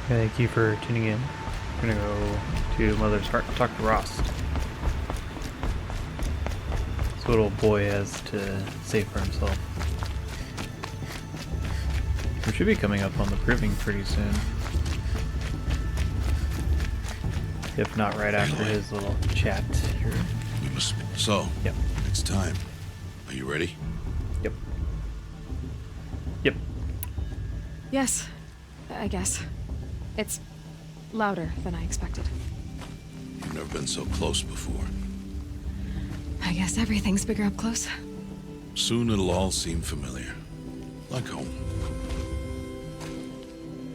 Thank you for tuning in. I'm gonna go to Mother's Heart and talk to Ross. This little boy has to say for himself. We should be coming up on the proving pretty soon. If not right after his little chat here. We must. So, Yep. it's time. Are you ready? Yep. Yep. Yes, I guess. It's louder than I expected. You've never been so close before. I guess everything's bigger up close. Soon it'll all seem familiar. Like home.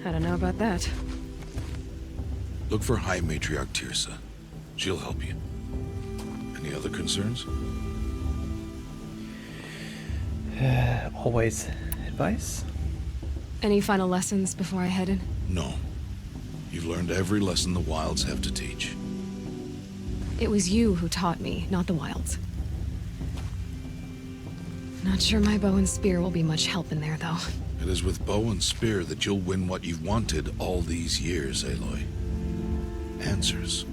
I don't know about that. Look for High Matriarch Tirsa. She'll help you. Any other concerns? Always advice? Any final lessons before I head in? No. You've learned every lesson the Wilds have to teach. It was you who taught me, not the Wilds. Not sure my bow and spear will be much help in there, though. It is with bow and spear that you'll win what you've wanted all these years, Aloy. Answers.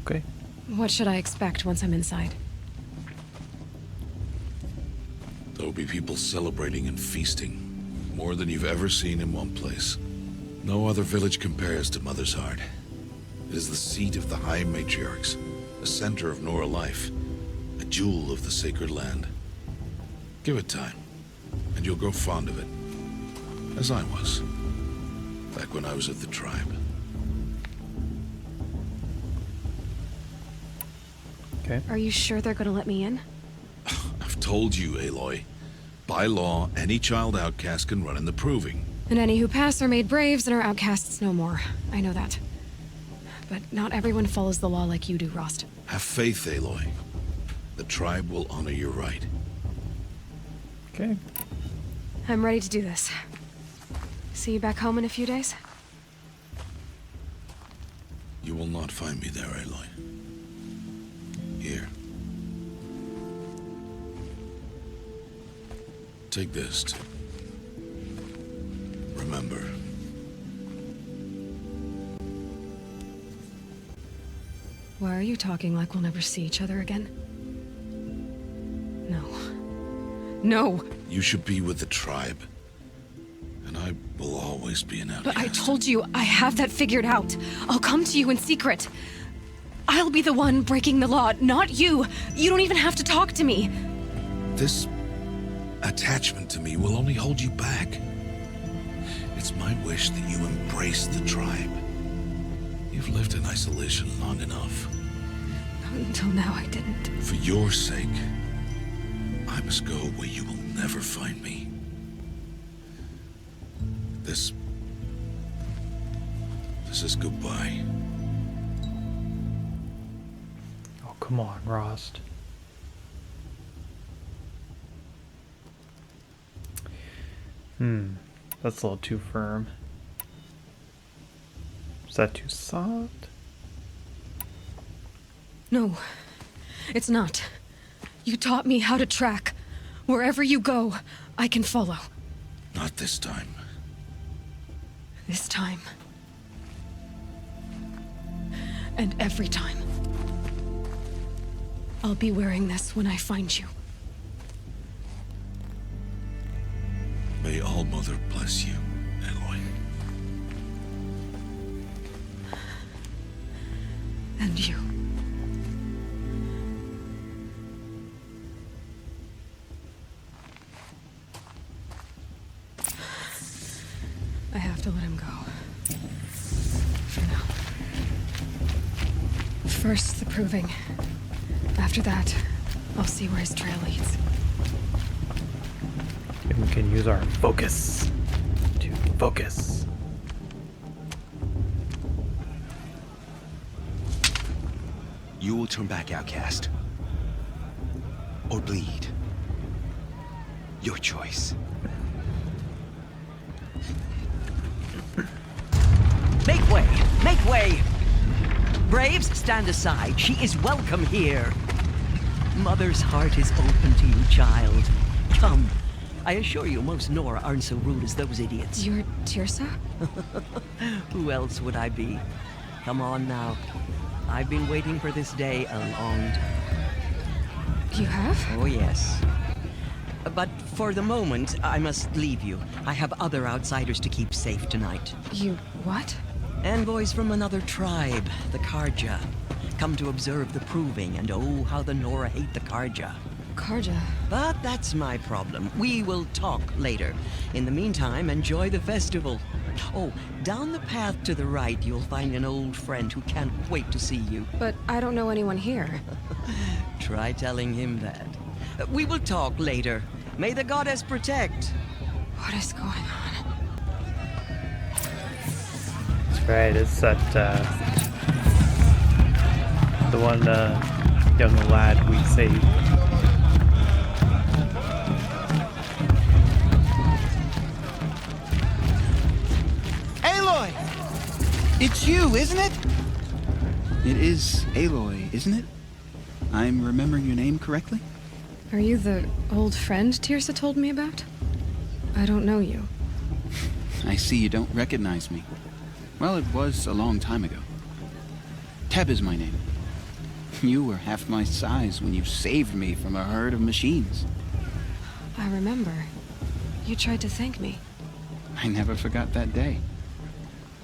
Okay. What should I expect once I'm inside? There will be people celebrating and feasting. More than you've ever seen in one place. No other village compares to Mother's Heart. It is the seat of the High Matriarchs, a center of Nora life, a jewel of the sacred land. Give it time, and you'll grow fond of it. As I was, back when I was at the tribe. Okay. Are you sure they're gonna let me in? I've told you, Aloy. By law, any child outcast can run in the proving. And any who pass are made braves and are outcasts no more. I know that. But not everyone follows the law like you do, Rost. Have faith, Aloy. The tribe will honor your right. Okay. I'm ready to do this. See you back home in a few days? You will not find me there, Aloy. Here. Take this to remember. Why are you talking like we'll never see each other again? No. No! You should be with the tribe. And I will always be an outcast. But I told you, I have that figured out. I'll come to you in secret. I'll be the one breaking the law, not you. You don't even have to talk to me. This attachment to me will only hold you back. It's my wish that you embrace the tribe. You've lived in isolation long enough. Until now, I didn't. For your sake, I must go where you will never find me. This is goodbye. Oh, come on, Rost. That's a little too firm. Is that too soft? No, it's not. You taught me how to track. Wherever you go, I can follow. Not this time. This time. And every time. I'll be wearing this when I find you. May All Mother bless you, Aloy. And you. I have to let him go. For now. First, the proving. After that, I'll see where his trail leads. And we can use our focus to focus. You will turn back, outcast. Or bleed. Your choice. Make way! Make way! Braves, stand aside. She is welcome here. Mother's heart is open to you, child. Come. I assure you, most Nora aren't so rude as those idiots. You're Tirsa? Who else would I be? Come on now. I've been waiting for this day a long time. You have? Oh, yes. But for the moment, I must leave you. I have other outsiders to keep safe tonight. You what? Envoys from another tribe, the Karja. Come to observe the proving, and oh, how the Nora hate the Karja. Karja. But that's my problem. We will talk later. In the meantime, enjoy the festival. Oh, down the path to the right, you'll find an old friend who can't wait to see you. But I don't know anyone here. Try telling him that. We will talk later. May the goddess protect. What is going on? That's right, it's that, the one, young lad we saved. Aloy! It's you, isn't it? It is Aloy, isn't it? I'm remembering your name correctly? Are you the old friend Tirsa told me about? I don't know you. I see you don't recognize me. Well, it was a long time ago. Teb is my name. You were half my size when you saved me from a herd of machines. I remember. You tried to thank me. I never forgot that day.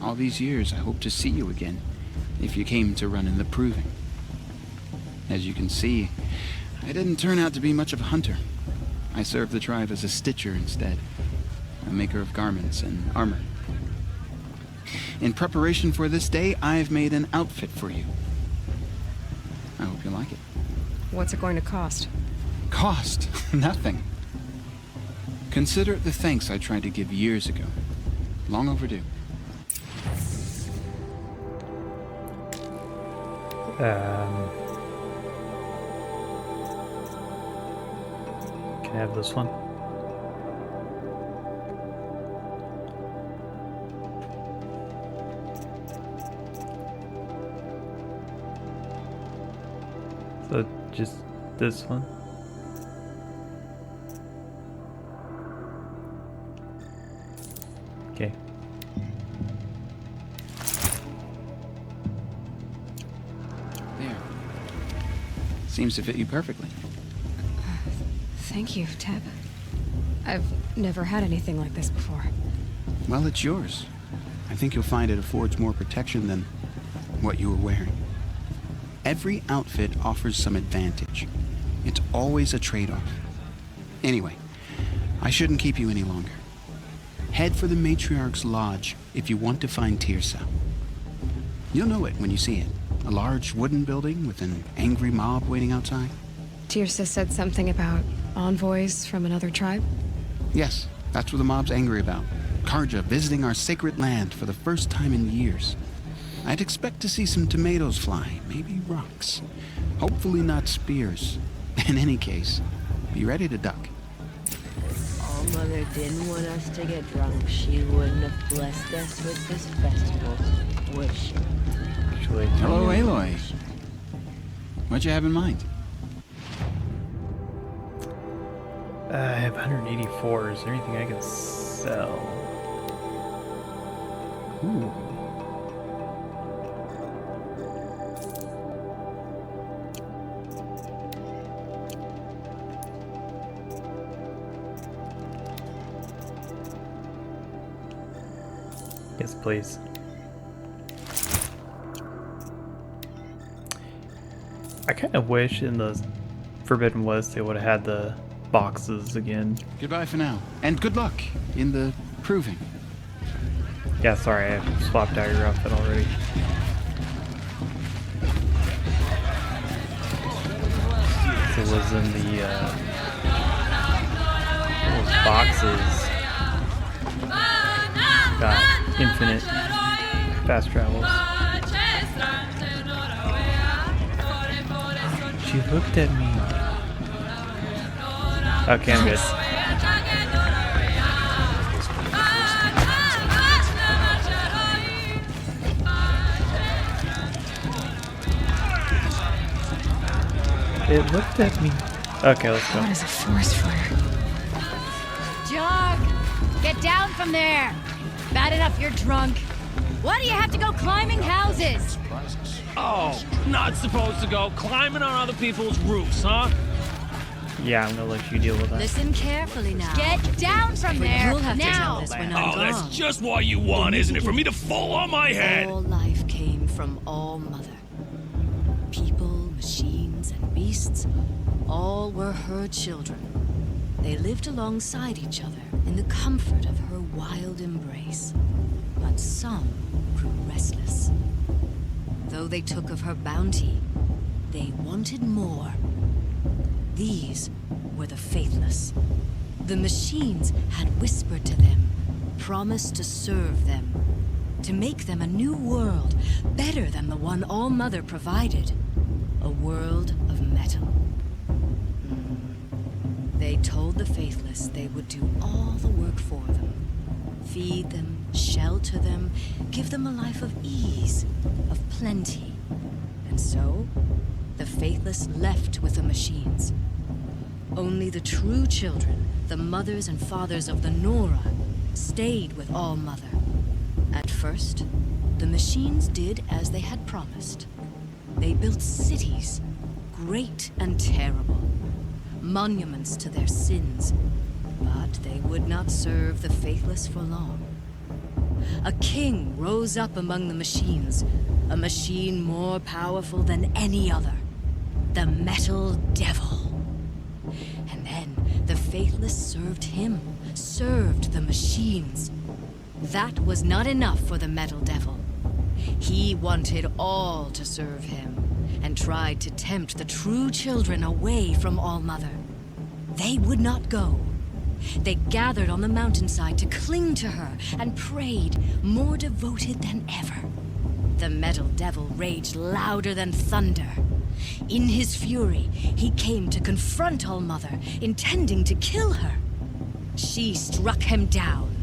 All these years, I hope to see you again, if you came to run in the proving. As you can see, I didn't turn out to be much of a hunter. I served the tribe as a stitcher instead, a maker of garments and armor. In preparation for this day, I've made an outfit for you. I hope you like it. What's it going to cost? Cost? Nothing. Consider it the thanks I tried to give years ago. Long overdue. Can I have this one? So just this one? Okay. There. Seems to fit you perfectly. Thank you, Teb. I've never had anything like this before. Well, it's yours. I think you'll find it affords more protection than what you were wearing. Every outfit offers some advantage. It's always a trade-off. Anyway, I shouldn't keep you any longer. Head for the Matriarch's Lodge if you want to find Tirsa. You'll know it when you see it. A large wooden building with an angry mob waiting outside. Tirsa said something about envoys from another tribe? Yes, that's what the mob's angry about. Karja visiting our sacred land for the first time in years. I'd expect to see some tomatoes fly, maybe rocks. Hopefully not spears. In any case, be ready to duck. Oh, Mother didn't want us to get drunk. She wouldn't have blessed us with this festival, would she? Actually, Hello, Aloy. What'd you have in mind? I have 184. Is there anything I can sell? Ooh. Yes, please. I kind of wish in the Forbidden West they would have had the boxes again. Goodbye for now. And good luck in the proving. Yeah, sorry, I swapped out your outfit already. It was in the those boxes. Got infinite fast travels. She looked at me. Okay, I'm good. It looked at me. Okay, let's go. What is a forest fire? Get down from there! Bad enough you're drunk. Why do you have to go climbing houses? Oh, not supposed to go climbing on other people's roofs, huh? Yeah, I'm gonna let you deal with that. Listen carefully now. Get down from there! You'll have to tell now! this when I'm Oh, that's gone. just what you want, isn't it? For me to fall on my head! All life came from All Mother. People, machines, and beasts, all were her children. They lived alongside each other in the comfort of her wild embrace. But some grew restless. Though they took of her bounty, they wanted more. These were the faithless. The machines had whispered to them, promised to serve them, to make them a new world, better than the one All Mother provided. A world of metal. They told the faithless they would do all the work for them. Feed them, shelter them, give them a life of ease, of plenty. And so, the faithless left with the machines. Only the true children, the mothers and fathers of the Nora, stayed with All Mother. At first, the machines did as they had promised. They built cities, great and terrible, monuments to their sins, but they would not serve the faithless for long. A king rose up among the machines, a machine more powerful than any other, the Metal Devil. And then the faithless served him, served the machines. That was not enough for the Metal Devil. He wanted all to serve him, and tried to tempt the true children away from All Mother. They would not go. They gathered on the mountainside to cling to her and prayed, more devoted than ever. The Metal Devil raged louder than thunder. In his fury, he came to confront All Mother, intending to kill her. She struck him down,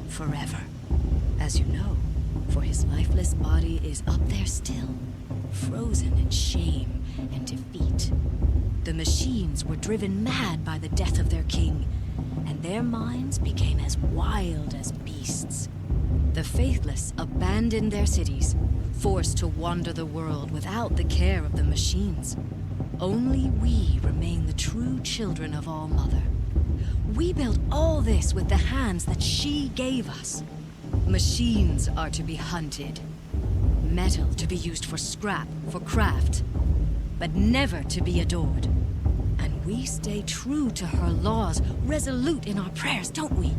forever. As you know, for his lifeless body is up there still, frozen in shame and defeat. The machines were driven mad by the death of their king, and their minds became as wild as beasts. The faithless abandoned their cities, forced to wander the world without the care of the machines. Only we remain the true children of All Mother. We built all this with the hands that she gave us. Machines are to be hunted. Metal to be used for scrap, for craft. But never to be adored. And we stay true to her laws, resolute in our prayers, don't we?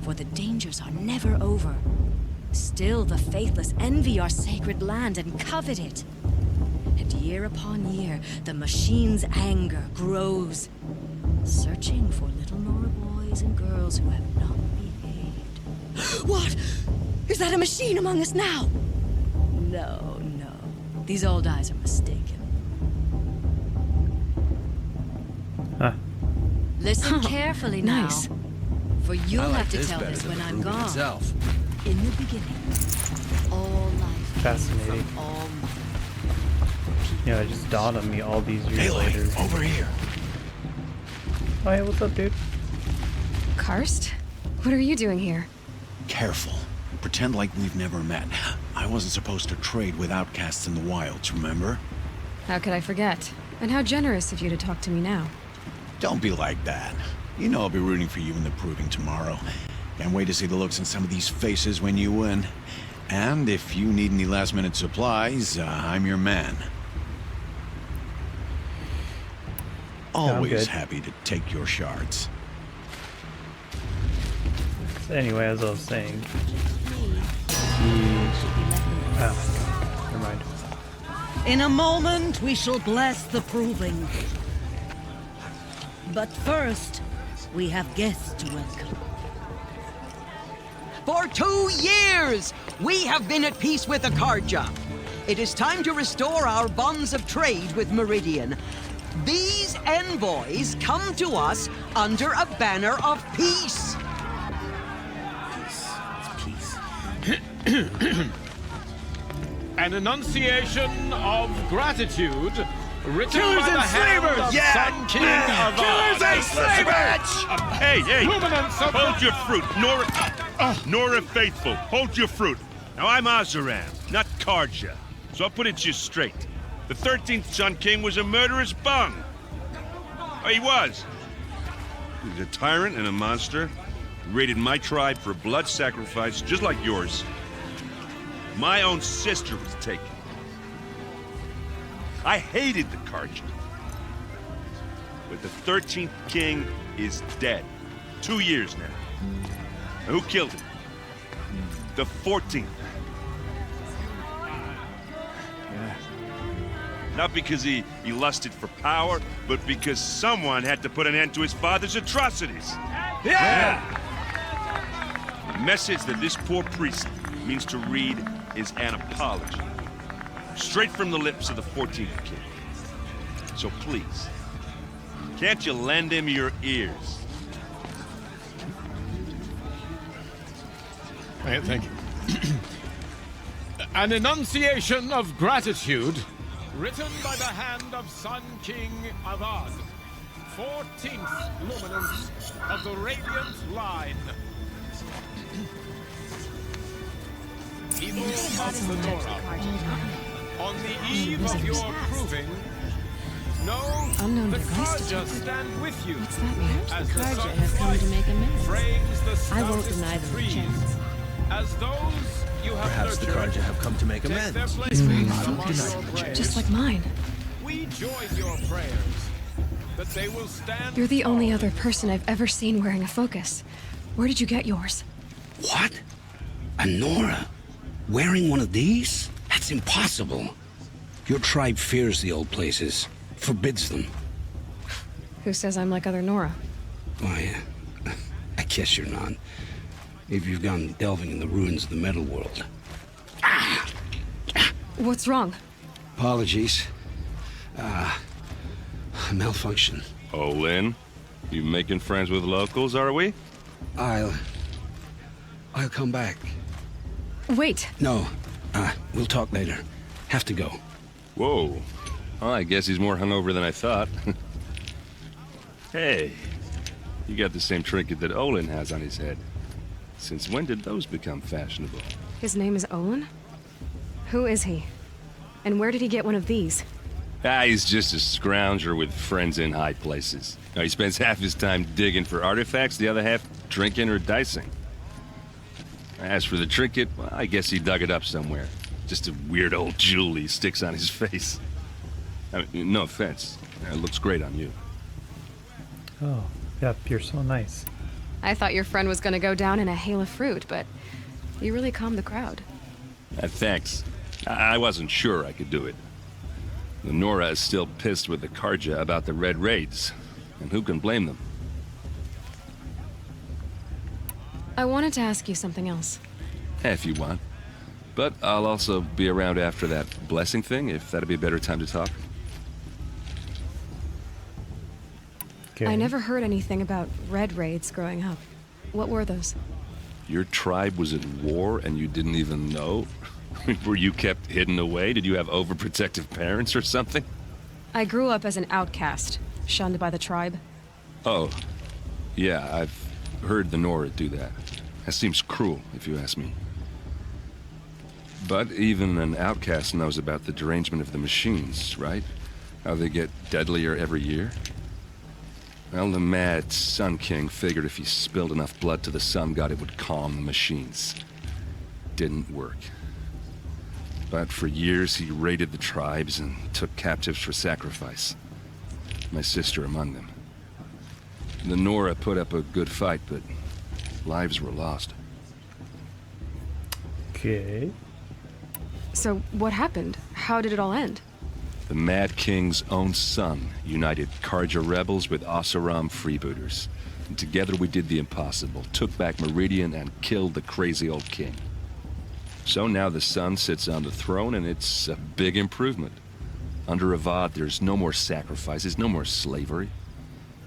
For the dangers are never over. Still the faithless envy our sacred land and covet it. And year upon year, the machine's anger grows, searching for little Nora boys and girls who have not behaved. What? Is that a machine among us now? No, no. These old eyes are mistaken. Huh. Listen carefully now. Nice. For you'll I like have to this tell better this than when the I'm Ruby gone. itself. In the beginning, all life came Fascinating. from All Mother. Yeah, it just dawned on me all these years Aloy, later. over here. Oh, hey, what's up, dude? Karst? What are you doing here? Careful. Pretend like we've never met. I wasn't supposed to trade with outcasts in the wilds, remember? How could I forget? And how generous of you to talk to me now. Don't be like that. You know I'll be rooting for you in the proving tomorrow. Can't wait to see the looks on some of these faces when you win. And if you need any last-minute supplies, I'm your man. I'm Always good. happy to take your shards. So anyway, as I was saying, never mind. In a moment, we shall bless the proving. But first, we have guests to welcome. For 2 years, we have been at peace with Akarja. It is time to restore our bonds of trade with Meridian. These envoys come to us under a banner of peace. An enunciation of gratitude Written Killers by and the hand slavers! of Yeah! Sun King of Killers and slavers! Hey, hey! Luminance of Hold your fruit, Nora Faithful. Hold your fruit. Now I'm Azaram, not Karja, so I'll put it to you straight. The 13th Sun King was a murderous bung. Oh, he was. He was a tyrant and a monster. He raided my tribe for blood sacrifice, just like yours. My own sister was taken. I hated the Karja. But the 13th king is dead. 2 years now. And who killed him? The 14th. Not because he lusted for power, but because someone had to put an end to his father's atrocities. Yeah! The message that this poor priest means to read is an apology. Straight from the lips of the 14th king. So please, can't you lend him your ears? Thank you. An enunciation of gratitude, written by the hand of Sun King Avad, 14th luminance of the Radiant Line. People of the Nora, on the eve of your proving, know Unknown the device Karja stand with you. What's that mean? As the Karja sun's have come to light make amends. frames the I won't stoutest deny them a trees. chance. As those you have Perhaps the nurtured Karja have come to make take their amends. place wearing among focus, your prayers. just like mine. We join your prayers that they will stand. You're the only other tall. person I've ever seen wearing a focus. Where did you get yours? What? A Nora? Wearing one of these? That's impossible. Your tribe fears the old places, forbids them. Who says I'm like other Nora? Why, I guess you're not. If you've gone delving in the ruins of the metal world. What's wrong? Apologies. Malfunction. Oh, Lynn, you making friends with locals, are we? I'll come back. Wait. No, we'll talk later. Have to go. Whoa. Well, I guess he's more hungover than I thought. Hey, you got the same trinket that Olin has on his head. Since when did those become fashionable? His name is Olin? Who is he? And where did he get one of these? He's just a scrounger with friends in high places. Now, he spends half his time digging for artifacts, the other half drinking or dicing. As for the trinket, well, I guess he dug it up somewhere. Just a weird old jewel he sticks on his face. I mean, no offense. It looks great on you. Oh, yep, you're so nice. I thought your friend was gonna go down in a hail of fruit, but you really calmed the crowd. Thanks. I wasn't sure I could do it. The Nora is still pissed with the Karja about the Red Raids, and who can blame them? I wanted to ask you something else. If you want. But I'll also be around after that blessing thing, if that'd be a better time to talk. Okay. I never heard anything about red raids growing up. What were those? Your tribe was at war and you didn't even know? Were you kept hidden away? Did you have overprotective parents or something? I grew up as an outcast, shunned by the tribe. Oh, yeah, I've heard the Nora do that. That seems cruel, if you ask me. But even an outcast knows about the derangement of the machines, right? How they get deadlier every year? Well, the mad Sun King figured if he spilled enough blood to the Sun God, it would calm the machines. Didn't work. But for years, he raided the tribes and took captives for sacrifice. My sister among them. The Nora put up a good fight, but lives were lost. Okay. So what happened? How did it all end? The Mad King's own son united Karja rebels with Oseram freebooters. And together we did the impossible, took back Meridian and killed the crazy old king. So now the son sits on the throne and it's a big improvement. Under Avad, there's no more sacrifices, no more slavery.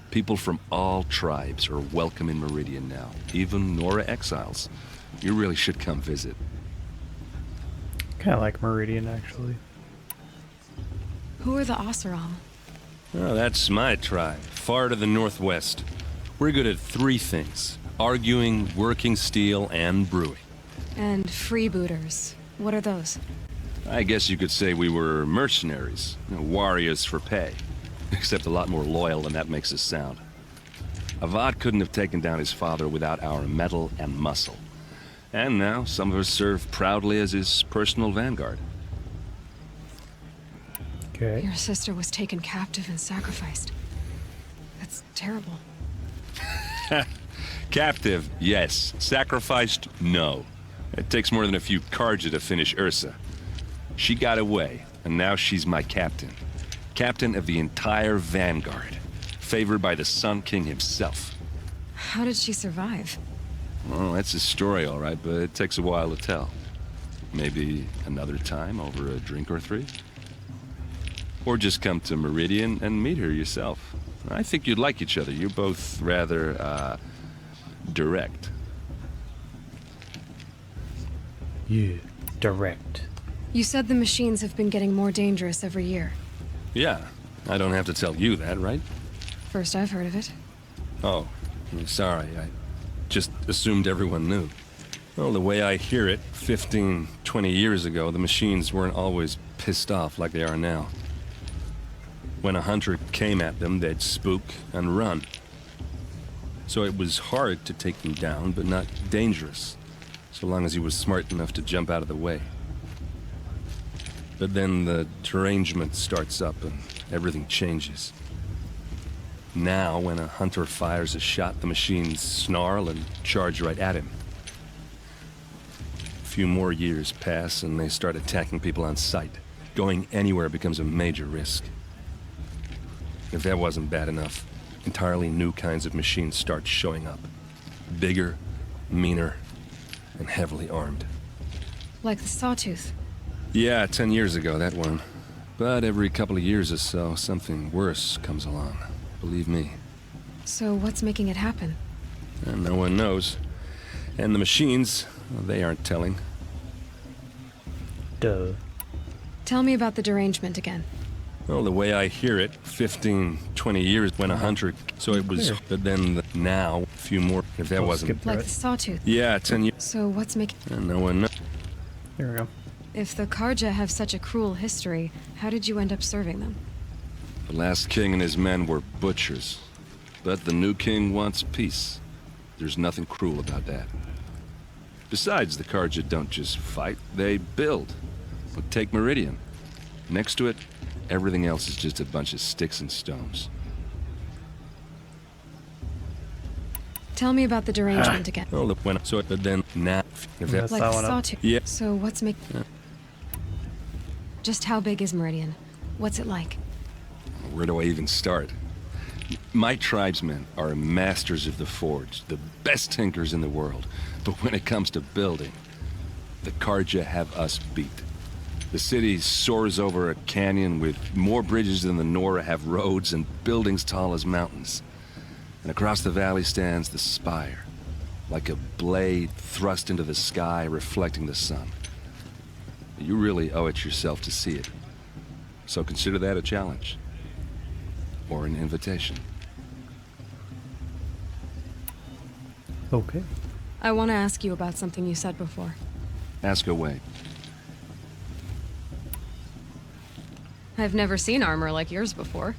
People from all tribes are welcome in Meridian now, even Nora exiles. You really should come visit. Kind of like Meridian, actually. Who are the Oseram? Oh, that's my tribe, far to the northwest. We're good at three things: arguing, working steel, and brewing. And freebooters. What are those? I guess you could say we were mercenaries, warriors for pay. Except a lot more loyal than that makes us sound. Avad couldn't have taken down his father without our metal and muscle. And now, some of us serve proudly as his personal vanguard. Okay. Your sister was taken captive and sacrificed. That's terrible. Captive, yes. Sacrificed, no. It takes more than a few Karja to finish Ursa. She got away, and now she's my captain. Captain of the entire Vanguard. Favored by the Sun King himself. How did she survive? Well, that's a story, all right, but it takes a while to tell. Maybe another time over a drink or three? Or just come to Meridian and meet her yourself. I think you'd like each other. You're both rather, direct. Yeah, direct. You said the machines have been getting more dangerous every year. Yeah, I don't have to tell you that, right? First I've heard of it. Oh, I'm sorry. I just assumed everyone knew. Well, the way I hear it, 15, 20 years ago, the machines weren't always pissed off like they are now. When a hunter came at them, they'd spook and run. So it was hard to take them down, but not dangerous, so long as he was smart enough to jump out of the way. But then the derangement starts up and everything changes. Now, when a hunter fires a shot, the machines snarl and charge right at him. A few more years pass and they start attacking people on sight. Going anywhere becomes a major risk. If that wasn't bad enough, entirely new kinds of machines start showing up. Bigger, meaner, and heavily armed. Like the Sawtooth. Yeah, 10 years ago, that one. But every couple of years or so, something worse comes along. Believe me. So what's making it happen? And no one knows. And the machines, well, they aren't telling. Duh. Tell me about the derangement again. Well, the way I hear it, 15, 20 years when a hunter... So it was... But then now, a few more... If that wasn't... Like the Sawtooth. Yeah, 10 years... So what's making... And no one knows. There we go. If the Karja have such a cruel history, how did you end up serving them? The last king and his men were butchers. But the new king wants peace. There's nothing cruel about that. Besides, the Karja don't just fight, they build. But take Meridian. Next to it, everything else is just a bunch of sticks and stones. Tell me about the derangement again. Oh, look, when... So, but then, now... If that, like the Sawtooth. Yeah. So what's making... Yeah. Just how big is Meridian? What's it like? Where do I even start? My tribesmen are masters of the forge, the best tinkers in the world. But when it comes to building, the Karja have us beat. The city soars over a canyon with more bridges than the Nora have roads and buildings tall as mountains. And across the valley stands the spire, like a blade thrust into the sky reflecting the sun. You really owe it yourself to see it. So consider that a challenge. Or an invitation. Okay. I want to ask you about something you said before. Ask away. I've never seen armor like yours before.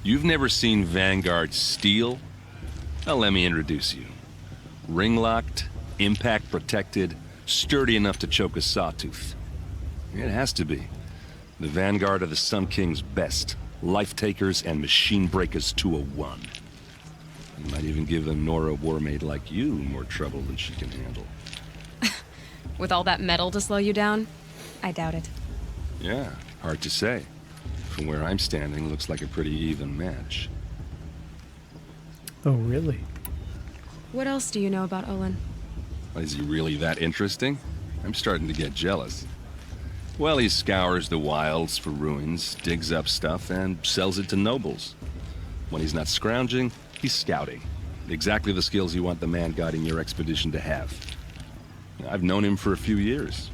You've never seen Vanguard steel? Well, let me introduce you. Ring-locked, impact-protected, sturdy enough to choke a sawtooth. It has to be. The Vanguard are the Sun King's best. Life-takers and machine breakers to a one. You might even give a Nora warmaid like you more trouble than she can handle. With all that metal to slow you down? I doubt it. Yeah, hard to say. From where I'm standing, looks like a pretty even match. Oh, really? What else do you know about Olin? Is he really that interesting? I'm starting to get jealous. Well, he scours the wilds for ruins, digs up stuff, and sells it to nobles. When he's not scrounging, he's scouting. Exactly the skills you want the man guiding your expedition to have. I've known him for a few years.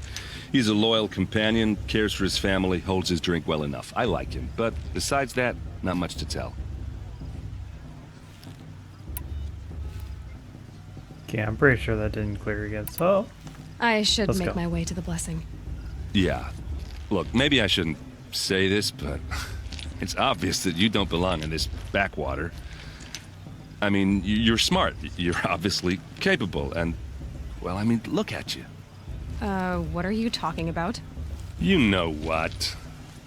He's a loyal companion, cares for his family, holds his drink well enough. I like him, but besides that, not much to tell. Okay, I'm pretty sure that didn't clear again, so... I should Let's make go. my way to the blessing. Yeah. Look, maybe I shouldn't say this, but it's obvious that you don't belong in this backwater. I mean, you're smart. You're obviously capable, and, well, I mean, look at you. What are you talking about? You know what.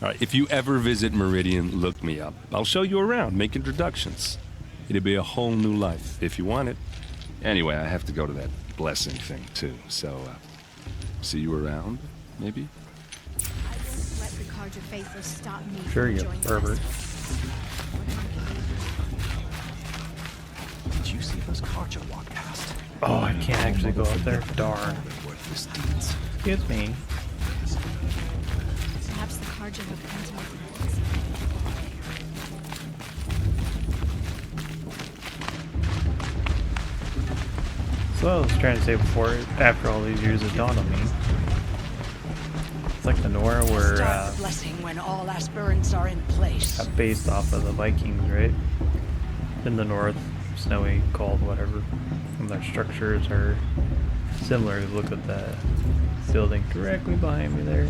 All right, if you ever visit Meridian, look me up. I'll show you around, make introductions. It'll be a whole new life, if you want it. Anyway, I have to go to that blessing thing, too, so, see you around, maybe? I won't let the Carja faithless stop me Sure from you joining pervert. Did you see those Karja walk past? Oh, I can't actually go up there. Darn. Excuse me. Perhaps the Carja have come to So I was trying to say before, after all these years, it dawned on me. It's like the Nora were blessing when all aspirants are in place. based off of the Vikings, right? In the north, snowy, cold, whatever. And their structures are similar. Look at the building directly behind me there.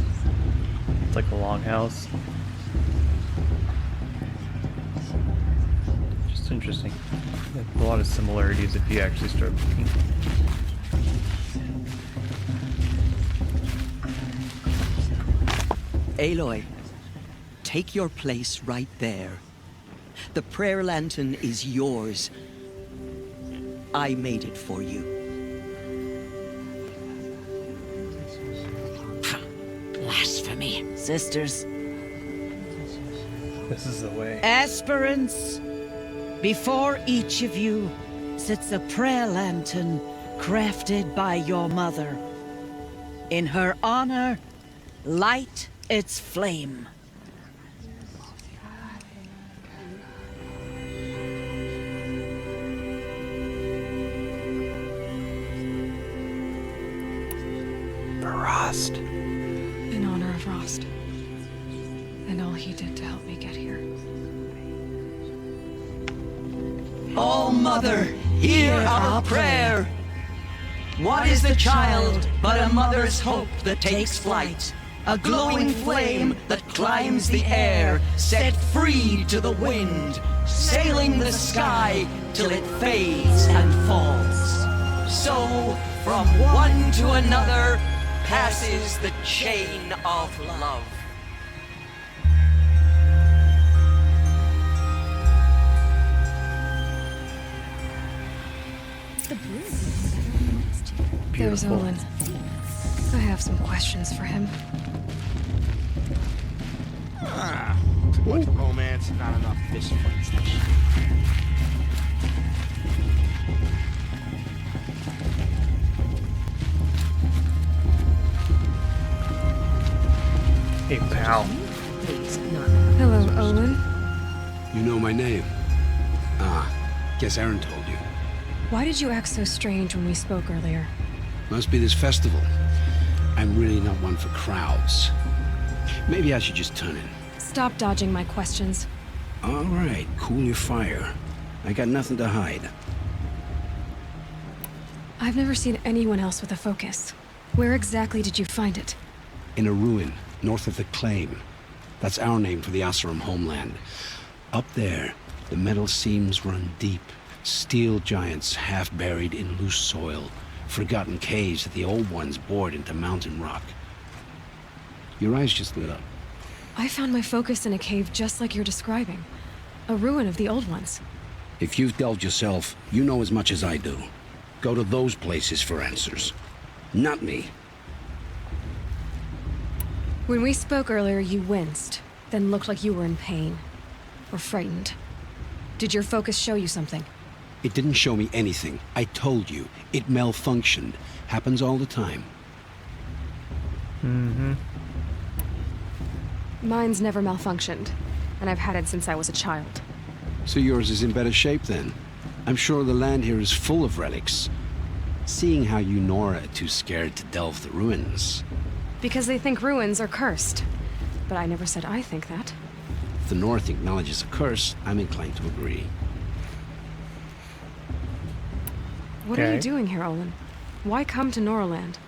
It's like a longhouse. Just interesting. A lot of similarities if you actually start looking. Aloy, take your place right there. The prayer lantern is yours. I made it for you. Blasphemy. Sisters, This is the way. aspirants, before each of you sits a prayer lantern crafted by your mother. In her honor, light its flame. For Rost. In honor of Rost. And all he did to help me get here. Oh, Mother, hear our prayer. What is the child but a mother's hope that takes flight? A glowing flame that climbs the air, set free to the wind, sailing the sky till it fades and falls. So, from one to another, passes the chain of love. the broom. There's Beautiful. Olin. I have some questions for him. Too much romance, not enough fish fights. Hey, pal. Please, not. Hello, Olin. You know my name? Ah, guess Aaron told you. Why did you act so strange when we spoke earlier? Must be this festival. I'm really not one for crowds. Maybe I should just turn in. Stop dodging my questions. All right, cool your fire. I got nothing to hide. I've never seen anyone else with a focus. Where exactly did you find it? In a ruin, north of the Claim. That's our name for the Oseram homeland. Up there, the metal seams run deep. Steel giants half buried in loose soil. Forgotten caves that the old ones bored into mountain rock. Your eyes just lit up. I found my focus in a cave just like you're describing. A ruin of the old ones. If you've delved yourself, you know as much as I do. Go to those places for answers. Not me. When we spoke earlier, you winced, then looked like you were in pain. Or frightened. Did your focus show you something? It didn't show me anything. I told you. It malfunctioned. Happens all the time. Mm-hmm. Mine's never malfunctioned, and I've had it since I was a child. So yours is in better shape then. I'm sure the land here is full of relics. Seeing how you Nora are too scared to delve the ruins, Because they think ruins are cursed. But I never said I think that. If the North acknowledges a curse, I'm inclined to agree. What are you doing here, Olin? Why come to Norland?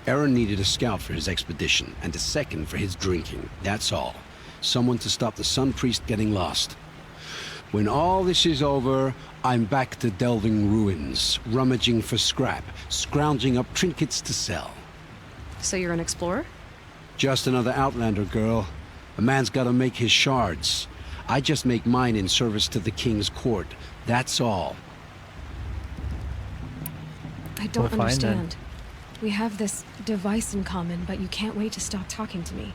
Aaron needed a scout for his expedition, and a second for his drinking. That's all. Someone to stop the Sun Priest getting lost. When all this is over, I'm back to delving ruins, rummaging for scrap, scrounging up trinkets to sell. So you're an explorer? Just another Outlander, girl. A man's gotta make his shards. I just make mine in service to the King's court. That's all. I don't Well, fine, then. understand. We have this device in common, but you can't wait to stop talking to me.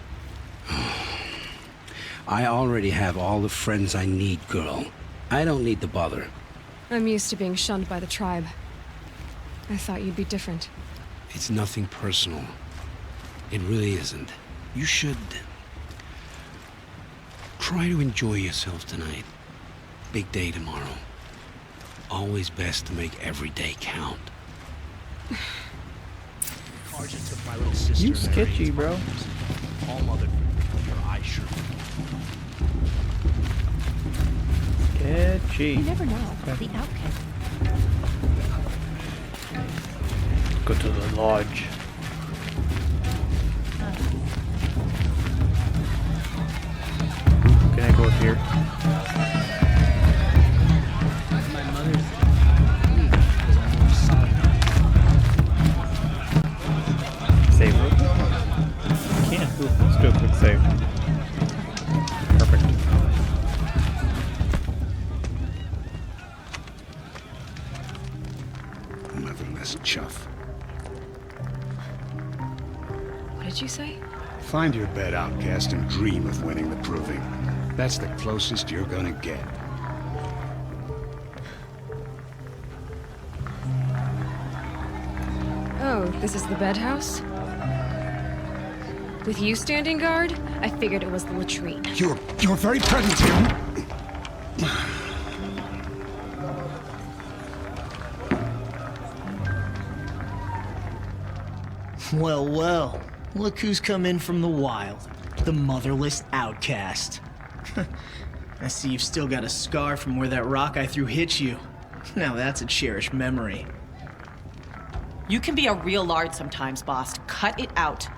I already have all the friends I need, girl. I don't need the bother. I'm used to being shunned by the tribe. I thought you'd be different. It's nothing personal. It really isn't. You should... try to enjoy yourself tonight. Big day tomorrow. Always best to make every day count. Argent took my little sister. You and sketchy, Arian's bro. bones. All mother. Your eyes sure. Sketchy. You never know. The outcast. Go to the lodge. Can I go up here? My mother's. Save real quick? Can't. Ooh, let's do a quick save. Perfect. Motherless chuff. What did you say? Find your bed, outcast, and dream of winning the proving. That's the closest you're gonna get. Oh, this is the bedhouse? With you standing guard, I figured it was the latrine. Your very presence here. Well, well. Look who's come in from the wild. The motherless outcast. I see you've still got a scar from where that rock I threw hit you. Now that's a cherished memory. You can be a real lard sometimes, boss. Cut it out.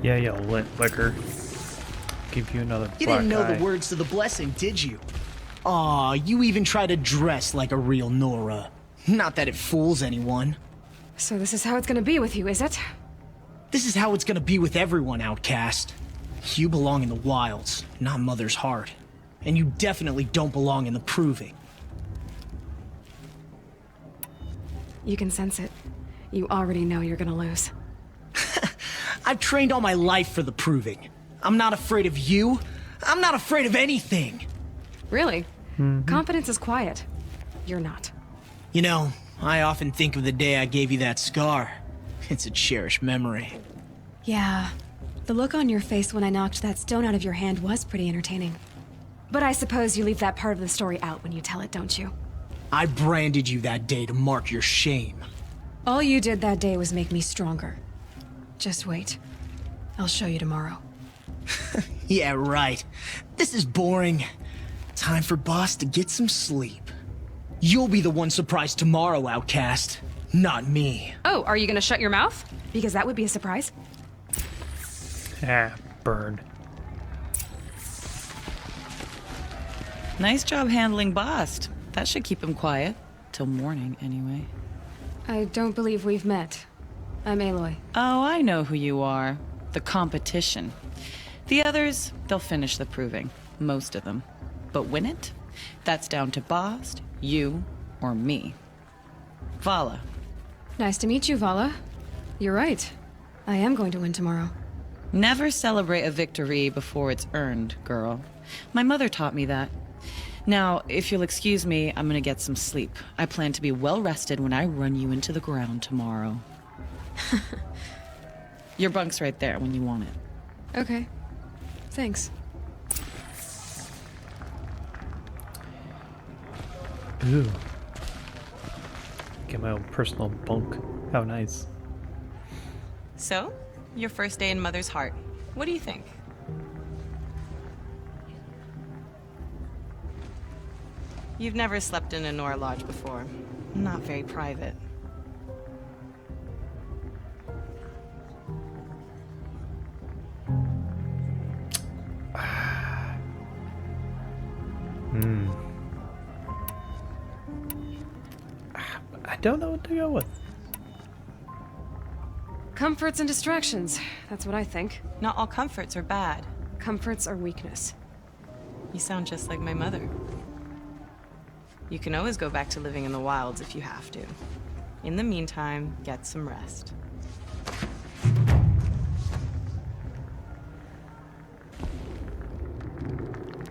Yeah, liquor. Give you another You black didn't know eye. the words to the blessing, did you? Aw, you even try to dress like a real Nora. Not that it fools anyone. So this is how it's gonna be with you, is it? This is how it's gonna be with everyone, outcast. You belong in the wilds, not Mother's heart. And you definitely don't belong in the proving. You can sense it. You already know you're gonna lose. I've trained all my life for the proving. I'm not afraid of you. I'm not afraid of anything. Really? Confidence is quiet. You're not. You know, I often think of the day I gave you that scar. It's a cherished memory. Yeah. The look on your face when I knocked that stone out of your hand was pretty entertaining. But I suppose you leave that part of the story out when you tell it, don't you? I branded you that day to mark your shame. All you did that day was make me stronger. Just wait. I'll show you tomorrow. Yeah, right. This is boring. Time for Boss to get some sleep. You'll be the one surprised tomorrow, outcast. Not me. Oh, are you gonna shut your mouth? Because that would be a surprise. Ah, burn. Nice job handling Bast. That should keep him quiet. Till morning, anyway. I don't believe we've met. I'm Aloy. Oh, I know who you are. The competition. The others, they'll finish the proving. Most of them. But win it? That's down to Bast, you, or me. Vala. Nice to meet you, Vala. You're right. I am going to win tomorrow. Never celebrate a victory before it's earned, girl. My mother taught me that. Now, if you'll excuse me, I'm gonna get some sleep. I plan to be well rested when I run you into the ground tomorrow. Your bunk's right there when you want it. Okay. Thanks. Ooh. get my own personal bunk. How nice. So, your first day in Mother's heart. What do you think? You've never slept in a Nora Lodge before. Not very private. I don't know what to go with. Comforts and distractions. That's what I think. Not all comforts are bad. Comforts are weakness. You sound just like my mother. You can always go back to living in the wilds if you have to. In the meantime, get some rest.